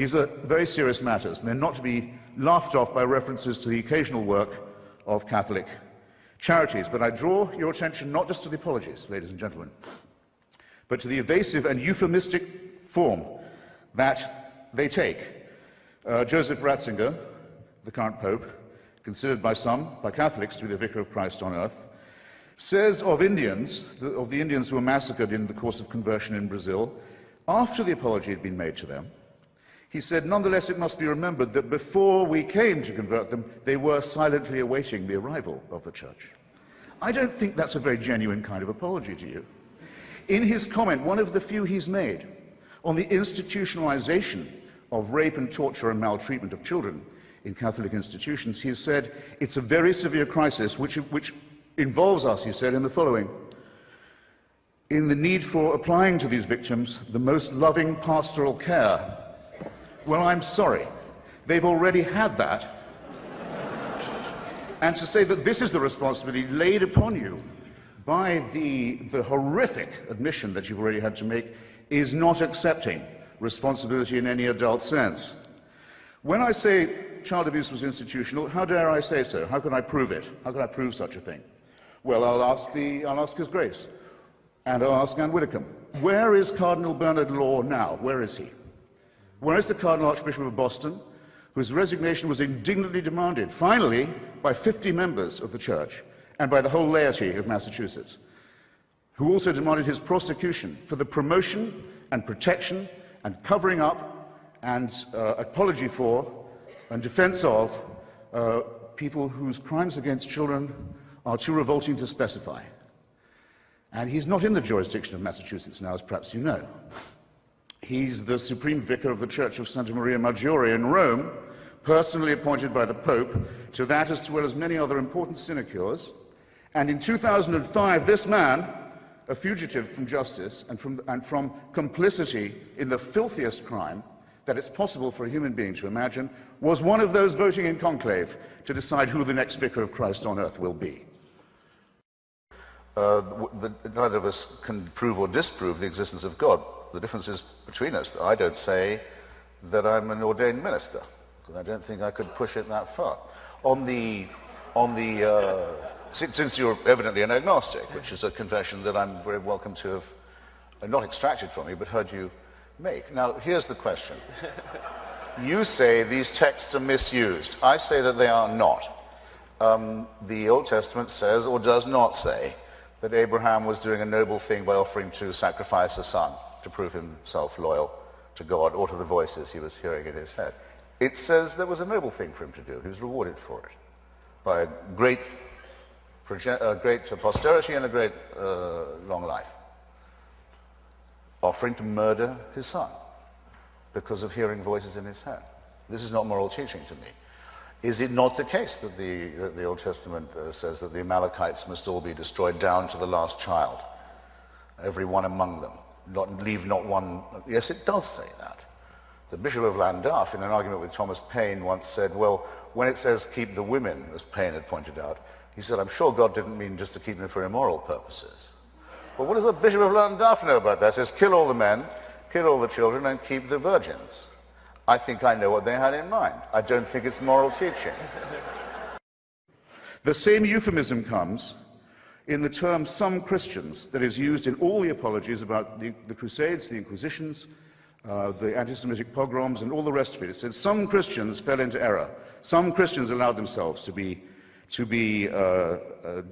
These are very serious matters, and they're not to be laughed off by references to the occasional work of Catholic charities. But I draw your attention not just to the apologies, ladies and gentlemen, but to the evasive and euphemistic form that they take. Joseph Ratzinger, the current Pope, considered by some, by Catholics, to be the Vicar of Christ on earth, says of Indians, of the Indians who were massacred in the course of conversion in Brazil, after the apology had been made to them, he said, nonetheless, it must be remembered that before we came to convert them, they were silently awaiting the arrival of the church. I don't think that's a very genuine kind of apology to you. In his comment, one of the few he's made on the institutionalization of rape and torture and maltreatment of children in Catholic institutions, he has said, it's a very severe crisis which involves us, he said, in the following: in the need for applying to these victims the most loving pastoral care. Well, I'm sorry, they've already had that. And to say that this is the responsibility laid upon you by the horrific admission that you've already had to make is not accepting responsibility in any adult sense. When I say child abuse was institutional, how dare I say so? How can I prove it? How can I prove such a thing? Well, I'll ask His Grace, and I'll ask Anne Widdecombe. Where is Cardinal Bernard Law now? Where is he? Where is the Cardinal Archbishop of Boston, whose resignation was indignantly demanded, finally, by 50 members of the Church and by the whole laity of Massachusetts, who also demanded his prosecution for the promotion and protection and covering up and apology for and defense of people whose crimes against children are too revolting to specify. And he's not in the jurisdiction of Massachusetts now, as perhaps you know. He's the Supreme Vicar of the Church of Santa Maria Maggiore in Rome, personally appointed by the Pope to that as well as many other important sinecures. And in 2005, this man, a fugitive from justice and from complicity in the filthiest crime that it's possible for a human being to imagine, was one of those voting in conclave to decide who the next Vicar of Christ on earth will be. Neither of us can prove or disprove the existence of God. The difference is between us. I don't say that I'm an ordained minister, because I don't think I could push it that far. Since you're evidently an agnostic, which is a confession that I'm very welcome to have not extracted from you, but heard you make. Now, here's the question. You say these texts are misused. I say that they are not. The Old Testament says, or does not say, that Abraham was doing a noble thing by offering to sacrifice a son to prove himself loyal to God or to the voices he was hearing in his head. It says there was a noble thing for him to do. He was rewarded for it by a great posterity and a great long life. Offering to murder his son because of hearing voices in his head. This is not moral teaching to me. Is it not the case that the Old Testament says that the Amalekites must all be destroyed down to the last child, every one among them, leave not one? Yes, it does say that. The Bishop of Llandaff, in an argument with Thomas Paine, once said, well, when it says keep the women, as Paine had pointed out, he said, I'm sure God didn't mean just to keep them for immoral purposes. But what does the Bishop of Llandaff know about that? It says kill all the men, kill all the children, and keep the virgins. I think I know what they had in mind. I don't think it's moral teaching. The same euphemism comes in the term some Christians that is used in all the apologies about the Crusades, the Inquisitions, the anti-Semitic pogroms, and all the rest of it. It says some Christians fell into error. Some Christians allowed themselves to be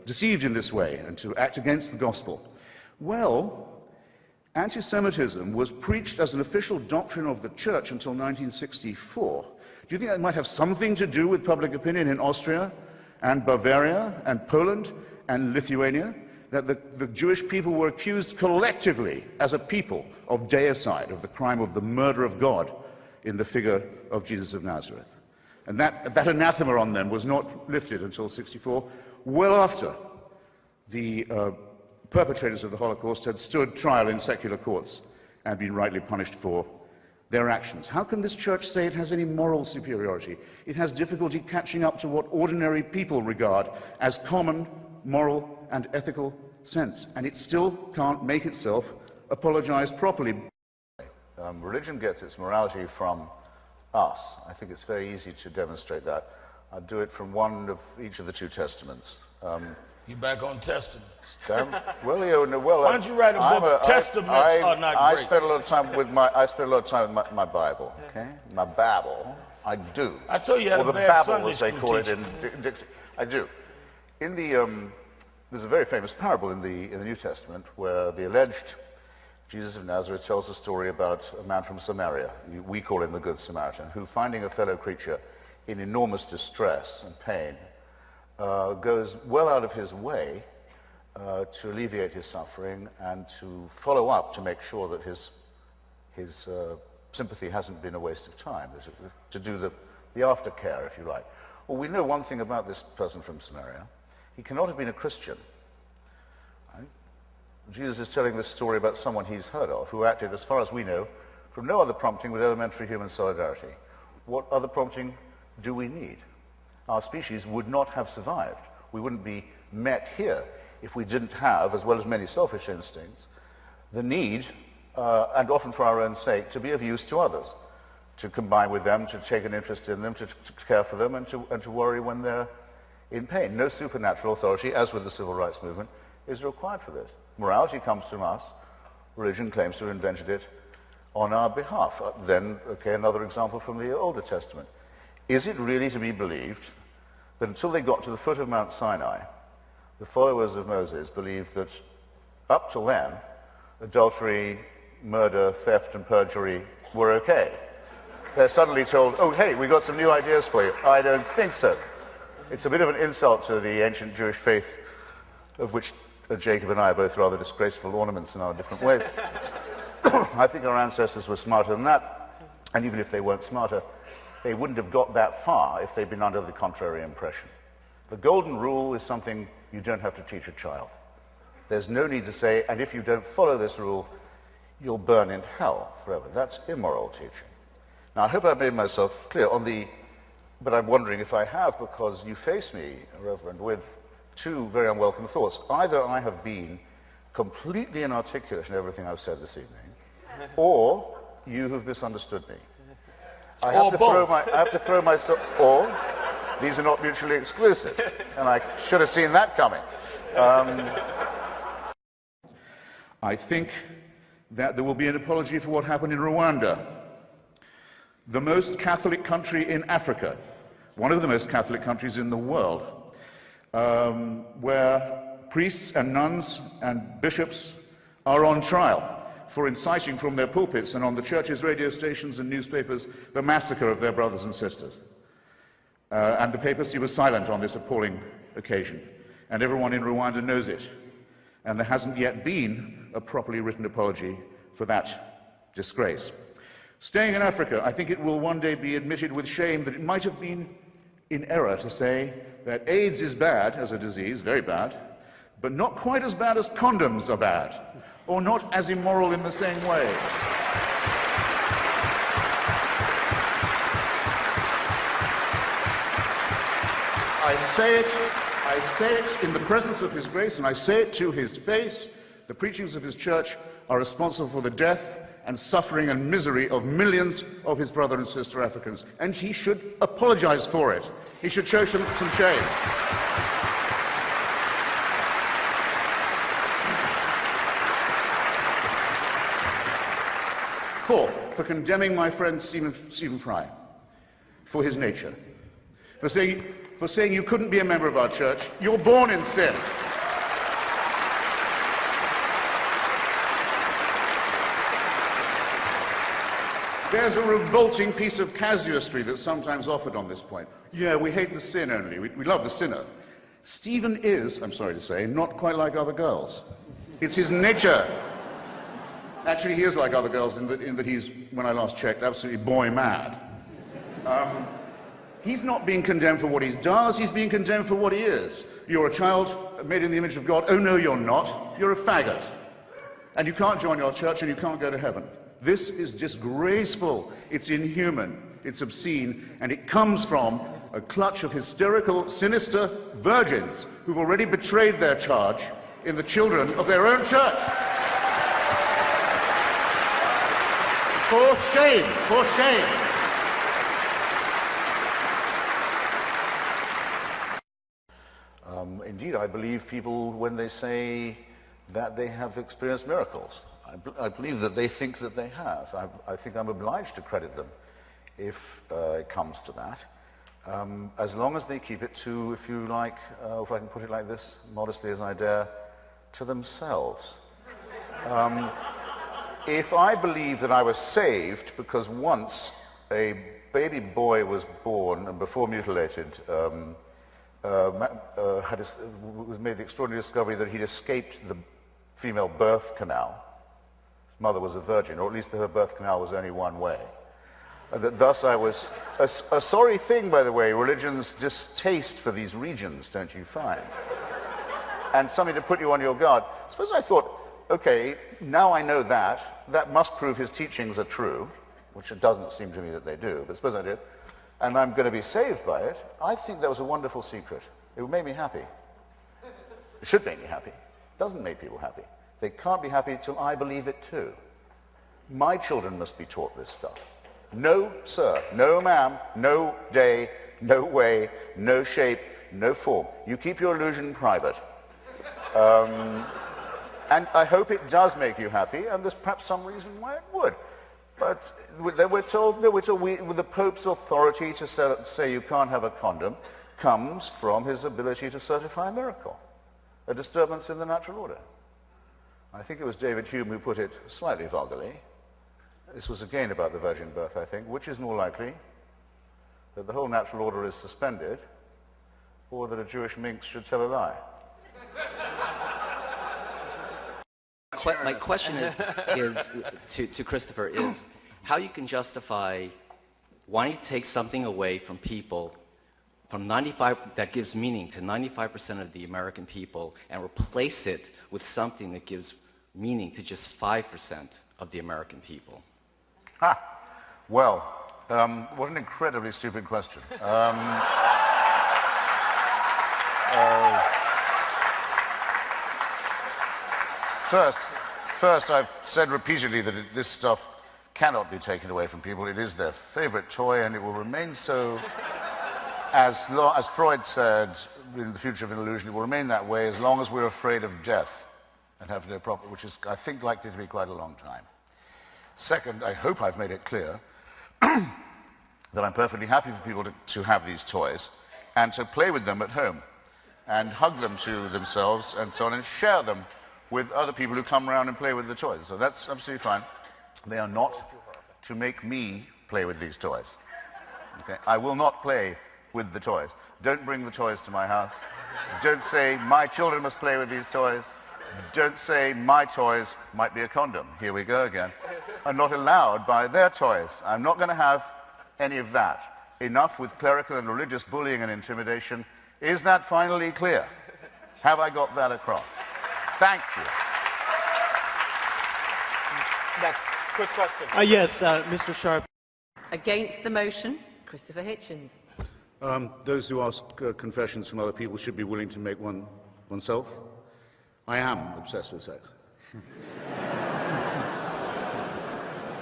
deceived in this way and to act against the gospel. Well, anti-Semitism was preached as an official doctrine of the Church until 1964. Do you think that might have something to do with public opinion in Austria and Bavaria and Poland and Lithuania? That the Jewish people were accused collectively as a people of deicide, of the crime of the murder of God in the figure of Jesus of Nazareth. And that anathema on them was not lifted until 1964, well after the perpetrators of the Holocaust had stood trial in secular courts and been rightly punished for their actions. How can this church say it has any moral superiority? It has difficulty catching up to what ordinary people regard as common moral and ethical sense, and it still can't make itself apologize properly. Religion gets its morality from us. I think it's very easy to demonstrate that. I'll do it from one of each of the two testaments. You back on testaments. Well, you know, well, Why don't you write a book? Testaments are not I great. spend a lot of time with my Bible, okay? My Babel. I do. I told you you had or a the bad Babel, Sunday as they school call it teacher. in Dixie. I do. In the there's a very famous parable in the New Testament where the alleged Jesus of Nazareth tells a story about a man from Samaria. We call him the Good Samaritan, who, finding a fellow creature in enormous distress and pain, goes well out of his way to alleviate his suffering and to follow up to make sure that his sympathy hasn't been a waste of time, to do the aftercare, if you like. Well, we know one thing about this person from Samaria. He cannot have been a Christian. Right? Jesus is telling this story about someone he's heard of, who acted, as far as we know, from no other prompting with elementary human solidarity. What other prompting do we need? Our species would not have survived. We wouldn't be met here if we didn't have, as well as many selfish instincts, the need, and often for our own sake, to be of use to others, to combine with them, to take an interest in them, to care for them, and to worry when they're in pain. No supernatural authority, as with the civil rights movement, is required for this. Morality comes from us. Religion claims to have invented it on our behalf. Then, okay, another example from the Older Testament. Is it really to be believed that until they got to the foot of Mount Sinai, the followers of Moses believed that up till then, adultery, murder, theft, and perjury were okay? They're suddenly told, oh, hey, we got some new ideas for you. I don't think so. It's a bit of an insult to the ancient Jewish faith, of which Jacob and I are both rather disgraceful ornaments in our different ways. I think our ancestors were smarter than that, and even if they weren't smarter, they wouldn't have got that far if they'd been under the contrary impression. The golden rule is something you don't have to teach a child. There's no need to say, and if you don't follow this rule, you'll burn in hell forever. That's immoral teaching. Now, I hope I've made myself clear on the, but I'm wondering if I have, because you face me, Reverend, with two very unwelcome thoughts. Either I have been completely inarticulate in everything I've said this evening, or you have misunderstood me. I have to throw myself, or these are not mutually exclusive, and I should have seen that coming. I think that there will be an apology for what happened in Rwanda, the most Catholic country in Africa, one of the most Catholic countries in the world, where priests and nuns and bishops are on trial for inciting from their pulpits and on the churches, radio stations and newspapers the massacre of their brothers and sisters. And the papacy was silent on this appalling occasion, and everyone in Rwanda knows it. And there hasn't yet been a properly written apology for that disgrace. Staying in Africa, I think it will one day be admitted with shame that it might have been in error to say that AIDS is bad as a disease, very bad, but not quite as bad as condoms are bad, or not as immoral in the same way. I say it in the presence of His grace, and I say it to His face. The preachings of His church are responsible for the death and suffering and misery of millions of His brother and sister Africans, and He should apologize for it. He should show some shame. Fourth, for condemning my friend Stephen Fry for his nature, for saying you couldn't be a member of our church. You're born in sin. There's a revolting piece of casuistry that's sometimes offered on this point. Yeah, we hate the sin only. We love the sinner. Stephen is, I'm sorry to say, not quite like other girls. It's his nature. Actually, he is like other girls in that he's, when I last checked, absolutely boy mad. He's not being condemned for what he does, he's being condemned for what he is. You're a child made in the image of God. Oh, no, you're not. You're a faggot. And you can't join our church and you can't go to heaven. This is disgraceful. It's inhuman. It's obscene. And it comes from a clutch of hysterical, sinister virgins who've already betrayed their charge in the children of their own church. For shame, for shame. Indeed, I believe people when they say that they have experienced miracles. I believe that they think that they have. I think I'm obliged to credit them if it comes to that, as long as they keep it to, if you like, if I can put it like this, modestly as I dare, to themselves. If I believe that I was saved because once a baby boy was born and before mutilated, was made the extraordinary discovery that he'd escaped the female birth canal. His mother was a virgin, or at least her birth canal was only one way. That thus I was a sorry thing, by the way, religion's distaste for these regions, don't you find? And something to put you on your guard. Suppose I thought, okay, now I know that must prove his teachings are true, which it doesn't seem to me that they do, but suppose I did, and I'm going to be saved by it. I think that was a wonderful secret. It would make me happy. It should make me happy. It doesn't make people happy. They can't be happy till I believe it too. My children must be taught this stuff. No, sir, no, ma'am, no day, no way, no shape, no form. You keep your illusion private. And I hope it does make you happy, and there's perhaps some reason why it would. But we're told with the Pope's authority to say you can't have a condom comes from his ability to certify a miracle, a disturbance in the natural order. I think it was David Hume who put it slightly vulgarly. This was again about the virgin birth, I think. Which is more likely, that the whole natural order is suspended, or that a Jewish minx should tell a lie? My question is to Christopher, is how you can justify wanting to take something away from people, from 95, that gives meaning to 95% of the American people, and replace it with something that gives meaning to just 5% of the American people? Well, what an incredibly stupid question. First, I've said repeatedly that this stuff cannot be taken away from people. It is their favorite toy, and it will remain so, as Freud said in The Future of an Illusion, it will remain that way as long as we're afraid of death and have no problem, which is, I think, likely to be quite a long time. Second, I hope I've made it clear that I'm perfectly happy for people to have these toys and to play with them at home and hug them to themselves and so on and share them with other people who come around and play with the toys. So that's absolutely fine. They are not to make me play with these toys. Okay? I will not play with the toys. Don't bring the toys to my house. Don't say my children must play with these toys. Don't say my toys might be a condom. Here we go again. Are not allowed by their toys. I'm not going to have any of that. Enough with clerical and religious bullying and intimidation. Is that finally clear? Have I got that across? Thank you. Next, quick question. Yes, Mr. Sharp. Against the motion, Christopher Hitchens. Those who ask confessions from other people should be willing to make oneself. I am obsessed with sex.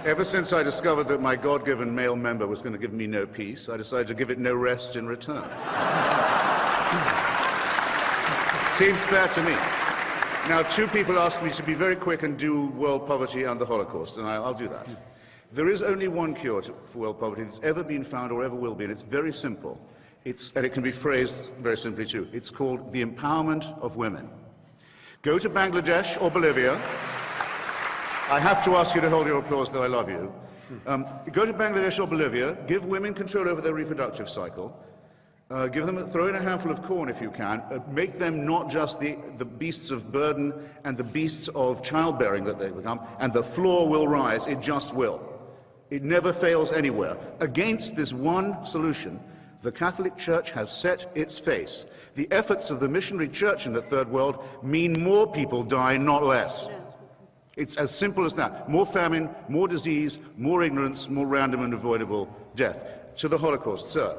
Ever since I discovered that my God-given male member was going to give me no peace, I decided to give it no rest in return. Seems fair to me. Now, two people asked me to be very quick and do world poverty and the Holocaust, and I'll do that. There is only one cure for world poverty that's ever been found or ever will be, and it's very simple. And it can be phrased very simply, too. It's called the empowerment of women. Go to Bangladesh or Bolivia. I have to ask you to hold your applause, though I love you. Go to Bangladesh or Bolivia, give women control over their reproductive cycle, throw in a handful of corn if you can, make them not just the beasts of burden and the beasts of childbearing that they become, and the floor will rise, it just will. It never fails anywhere. Against this one solution, the Catholic Church has set its face. The efforts of the missionary church in the Third World mean more people die, not less. It's as simple as that. More famine, more disease, more ignorance, more random and avoidable death. To the Holocaust, sir.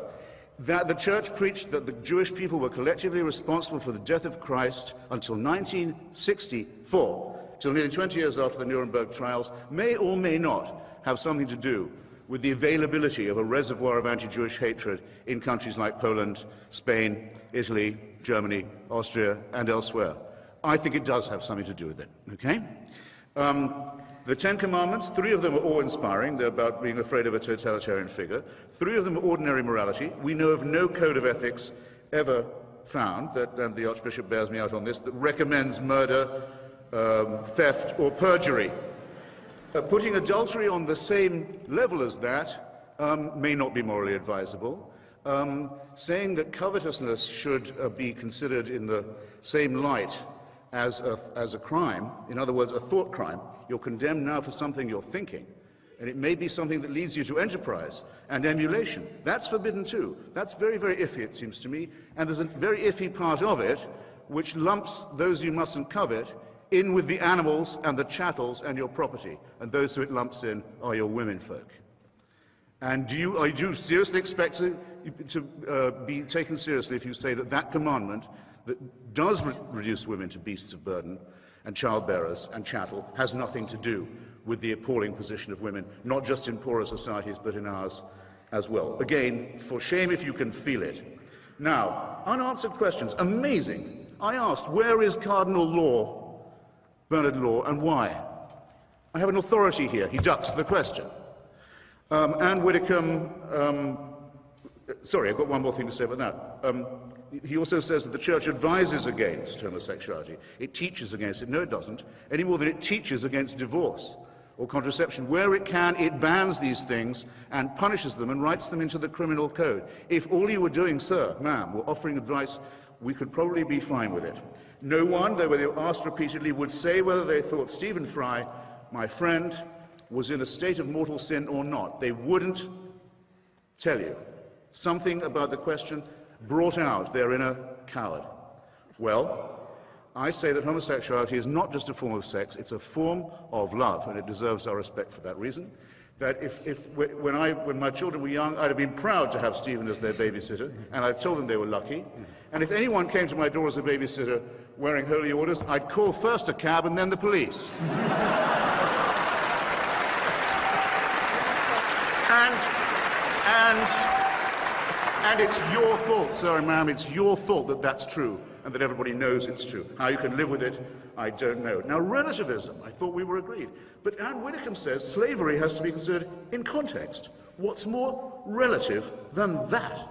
That the church preached that the Jewish people were collectively responsible for the death of Christ until 1964, till nearly 20 years after the Nuremberg trials, may or may not have something to do with the availability of a reservoir of anti-Jewish hatred in countries like Poland, Spain, Italy, Germany, Austria, and elsewhere. I think it does have something to do with it, okay? The Ten Commandments, 3 of them are awe-inspiring. They're about being afraid of a totalitarian figure. 3 of them are ordinary morality. We know of no code of ethics ever found, and the Archbishop bears me out on this, that recommends murder, theft, or perjury. Putting adultery on the same level as that may not be morally advisable. Saying that covetousness should be considered in the same light as a crime, in other words, a thought crime. You're condemned now for something you're thinking, and it may be something that leads you to enterprise and emulation. That's forbidden too. That's very, very iffy, it seems to me, and there's a very iffy part of it which lumps those you mustn't covet in with the animals and the chattels and your property, and those who it lumps in are your womenfolk. And do you seriously expect to be taken seriously if you say that that commandment that does reduce women to beasts of burden and childbearers and chattel has nothing to do with the appalling position of women, not just in poorer societies, but in ours as well? Again, for shame if you can feel it. Now, unanswered questions. Amazing. I asked, where is Cardinal Law, Bernard Law, and why? I have an authority here. He ducks the question. Anne Widdecombe, sorry, I've got one more thing to say about that. He also says that the Church advises against homosexuality. It teaches against it. No, it doesn't. Any more than it teaches against divorce or contraception. Where it can, it bans these things and punishes them and writes them into the criminal code. If all you were doing, sir, ma'am, were offering advice, we could probably be fine with it. No one, though they were asked repeatedly, would say whether they thought Stephen Fry, my friend, was in a state of mortal sin or not. They wouldn't tell you. Something about the question brought out their inner coward. Well, I say that homosexuality is not just a form of sex, it's a form of love, and it deserves our respect for that reason. That when my children were young, I'd have been proud to have Stephen as their babysitter, and I'd told them they were lucky. And if anyone came to my door as a babysitter wearing holy orders, I'd call first a cab and then the police. And it's your fault, sir and ma'am, it's your fault that that's true, and that everybody knows it's true. How you can live with it, I don't know. Now, relativism, I thought we were agreed. But Anne Widdecombe says slavery has to be considered in context. What's more relative than that?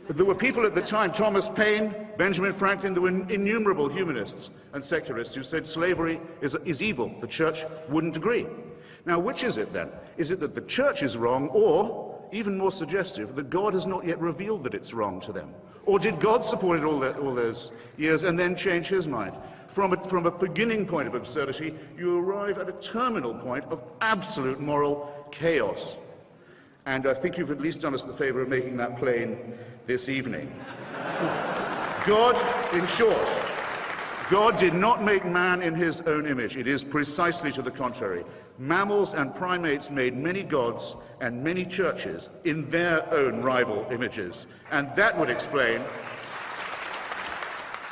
There were people at the time, Thomas Paine, Benjamin Franklin, there were innumerable humanists and secularists who said slavery is evil. The Church wouldn't agree. Now, which is it then? Is it that the Church is wrong, or, even more suggestive, that God has not yet revealed that it's wrong to them? Or did God support it all those years and then change his mind? From a beginning point of absurdity, you arrive at a terminal point of absolute moral chaos. And I think you've at least done us the favor of making that plain this evening. God, in short, God did not make man in his own image. It is precisely to the contrary. Mammals and primates made many gods and many churches in their own rival images. And that would explain,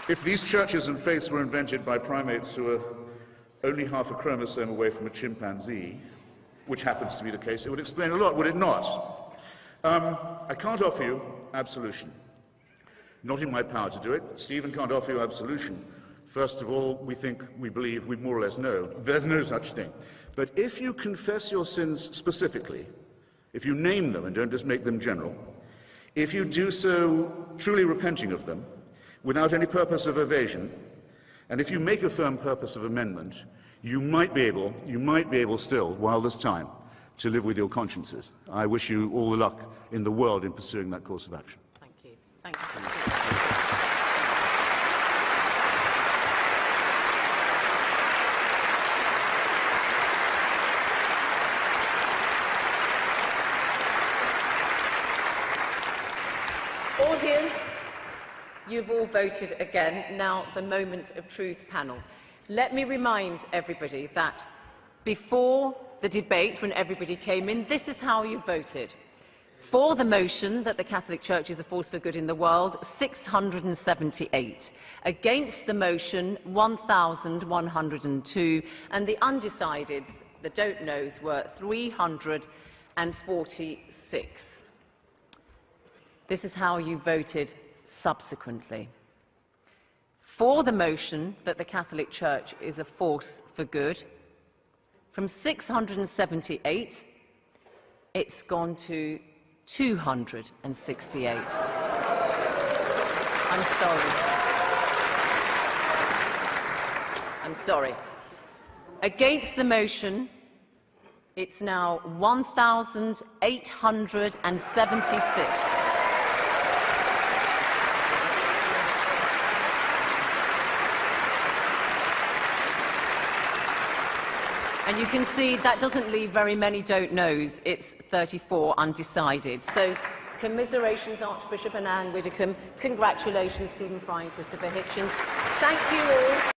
if these churches and faiths were invented by primates who are only half a chromosome away from a chimpanzee, which happens to be the case, it would explain a lot, would it not? I can't offer you absolution. Not in my power to do it. Stephen can't offer you absolution. First of all, we believe, we more or less know, there's no such thing. But if you confess your sins specifically, if you name them and don't just make them general, if you do so truly repenting of them, without any purpose of evasion, and if you make a firm purpose of amendment, you might be able still, while there's time, to live with your consciences. I wish you all the luck in the world in pursuing that course of action. Thank you. Thank you. Audience, you've all voted again. Now, the moment of truth panel. Let me remind everybody that before the debate, when everybody came in, this is how you voted. For the motion that the Catholic Church is a force for good in the world, 678. Against the motion, 1,102. And the undecideds, the don't knows, were 300. 246. This is how you voted subsequently. For the motion that the Catholic Church is a force for good, from 678, it's gone to 268. I'm sorry. I'm sorry. Against the motion, it's now 1,876. And you can see that doesn't leave very many don't knows. It's 34 undecided. So commiserations, Archbishop and Anne Widdecombe. Congratulations, Stephen Fry and Christopher Hitchens. Thank you all.